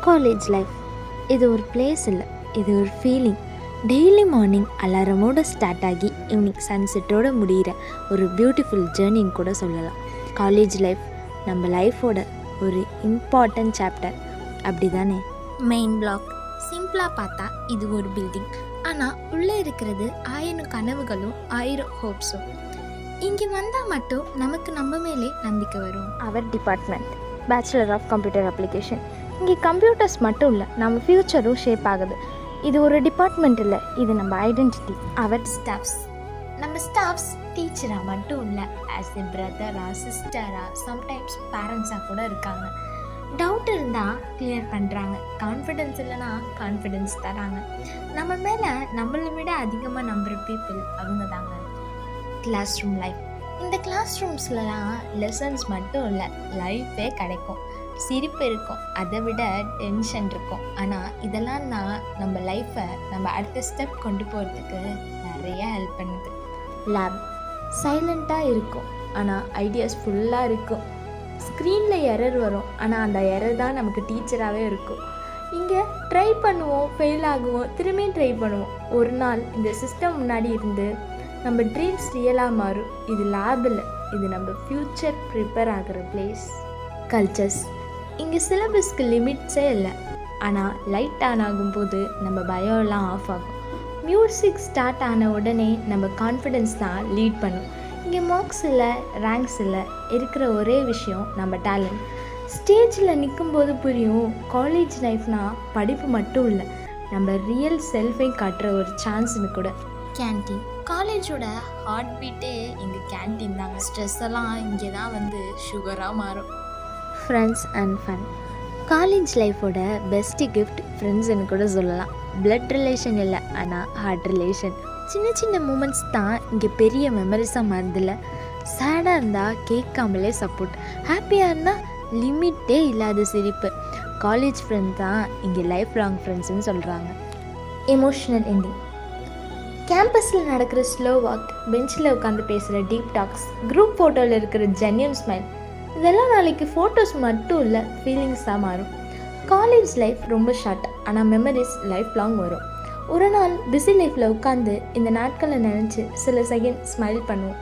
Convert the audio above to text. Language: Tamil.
காலேஜ் லைஃப் இது ஒரு பிளேஸ் இல்லை, இது ஒரு ஃபீலிங். டெய்லி மார்னிங் அலாரமோடு ஸ்டார்ட் ஆகி ஈவினிங் சன்செட்டோடு முடிகிற ஒரு பியூட்டிஃபுல் ஜேர்னின்னு கூட சொல்லலாம். காலேஜ் லைஃப் நம்ம லைஃபோட ஒரு இம்பார்ட்டன்ட் சாப்டர், அப்படி தானே? மெயின் பிளாக் சிம்பிளாக பார்த்தா இது ஒரு பில்டிங், ஆனால் உள்ளே இருக்கிறது 1000 கனவுகளும் 1000 ஹோப்ஸும். இங்கே வந்தால் மட்டும் நமக்கு நம்ம மேலே நம்பிக்கை வரும். அவர் department bachelor of computer application. இங்கே கம்ப்யூட்டர்ஸ் மட்டும் இல்லை, நம்ம ஃப்யூச்சரும் ஷேப் ஆகுது. இது ஒரு டிபார்ட்மெண்ட் இல்லை, இது நம்ம ஐடென்டிட்டி. அவர் ஸ்டாஃப்ஸ், நம்ம ஸ்டாஃப்ஸ் டீச்சராக மட்டும் இல்லை, ஆஸ் எ பிரதரா, சிஸ்டரா, சம்டைம்ஸ் பேரண்ட்ஸாக கூட இருக்காங்க. டவுட் இருந்தால் கிளியர் பண்ணுறாங்க, கான்ஃபிடென்ஸ் இல்லைனா கான்ஃபிடென்ஸ் தராங்க. நம்ம மேலே நம்மளை விட அதிகமாக நம்புகிற பீப்புள் அவங்க தாங்க. கிளாஸ் ரூம் லைஃப், இந்த கிளாஸ் ரூம்ஸ்லாம் லெசன்ஸ் மட்டும் இல்லை, லைஃபே கிடைக்கும். சிரிப்பு இருக்கும், அதை விட டென்ஷன் இருக்கும். ஆனால் இதெல்லாம் தான் நம்ம லைஃப்பை நம்ம அடுத்த ஸ்டெப் கொண்டு போகிறதுக்கு நிறைய ஹெல்ப் பண்ணுது. லேப் சைலண்ட்டாக இருக்கும், ஆனால் ஐடியாஸ் ஃபுல்லாக இருக்கும். ஸ்க்ரீனில் எரர் வரும், ஆனால் அந்த எரர் தான் நமக்கு டீச்சராகவே இருக்கும். இங்கே ட்ரை பண்ணுவோம், ஃபெயில் ஆகுவோம், திரும்பியும் ட்ரை பண்ணுவோம். ஒரு நாள் இந்த சிஸ்டம் முன்னாடி இருந்து நம்ம ட்ரீம்ஸ் ரியலாக மாறும். இது லேப் இல்லை, இது நம்ம ஃப்யூச்சர் ப்ரிப்பேர் ஆகிற பிளேஸ். கல்ச்சர்ஸ், இங்கே சிலபஸ்க்கு லிமிட்ஸே இல்லை, ஆனால் லைட் ஆன் ஆகும்போது நம்ம பயம்லாம் ஆஃப் ஆகும். மியூசிக் ஸ்டார்ட் ஆன உடனே நம்ம கான்ஃபிடென்ஸ் தான் லீட் பண்ணும். இங்கே மார்க்ஸ் இல்லை, ரேங்க்ஸ் இல்லை, இருக்கிற ஒரே விஷயம் நம்ம டேலண்ட். ஸ்டேஜில் நிற்கும்போது புரியும், காலேஜ் லைஃப்னால் படிப்பு மட்டும் இல்லை, நம்ம ரியல் செல்ஃபை காட்டுற ஒரு சான்ஸ்னு கூட. கேன்டீன், காலேஜோட ஹார்ட் பீட்டே இங்கே கேன்டீன் தாங்க. ஸ்ட்ரெஸ் எல்லாம் இங்கே தான் வந்து சுகராக மாறும். ஃப்ரெண்ட்ஸ் அண்ட் ஃபன், காலேஜ் லைஃபோட பெஸ்ட்டு கிஃப்ட் ஃப்ரெண்ட்ஸ்னு கூட சொல்லலாம். பிளட் ரிலேஷன் இல்லை, ஆனால் ஹார்ட் ரிலேஷன். சின்ன சின்ன மூமெண்ட்ஸ் தான் இங்கே பெரிய மெமரிஸாக மாறுதில்ல. சேடாக இருந்தால் கேட்காமலே சப்போர்ட், ஹாப்பியாக இருந்தால் லிமிட்டே இல்லாத சிரிப்பு. காலேஜ் ஃப்ரெண்ட்ஸ் தான் இங்கே லைஃப் லாங் ஃப்ரெண்ட்ஸ்னு சொல்கிறாங்க. எமோஷ்னல் எண்டிங், கேம்பஸில் நடக்கிற ஸ்லோ வாக், பெஞ்சில் உட்காந்து பேசுகிற டீப் டாக்ஸ், குரூப் ஃபோட்டோவில் இருக்கிற ஜென்யூன் ஸ்மைல், இதெல்லாம் நாளைக்கு ஃபோட்டோஸ் மட்டும் இல்லை, ஃபீலிங்ஸாக மாறும். காலேஜ் லைஃப் ரொம்ப ஷார்ட், ஆனால் மெமரிஸ் லைஃப் லாங் வரும். ஒரு நாள் பிஸி லைஃப்பில் உட்காந்து இந்த நாட்களை நினச்சி சில செகண்ட் ஸ்மைல் பண்ணுவோம்.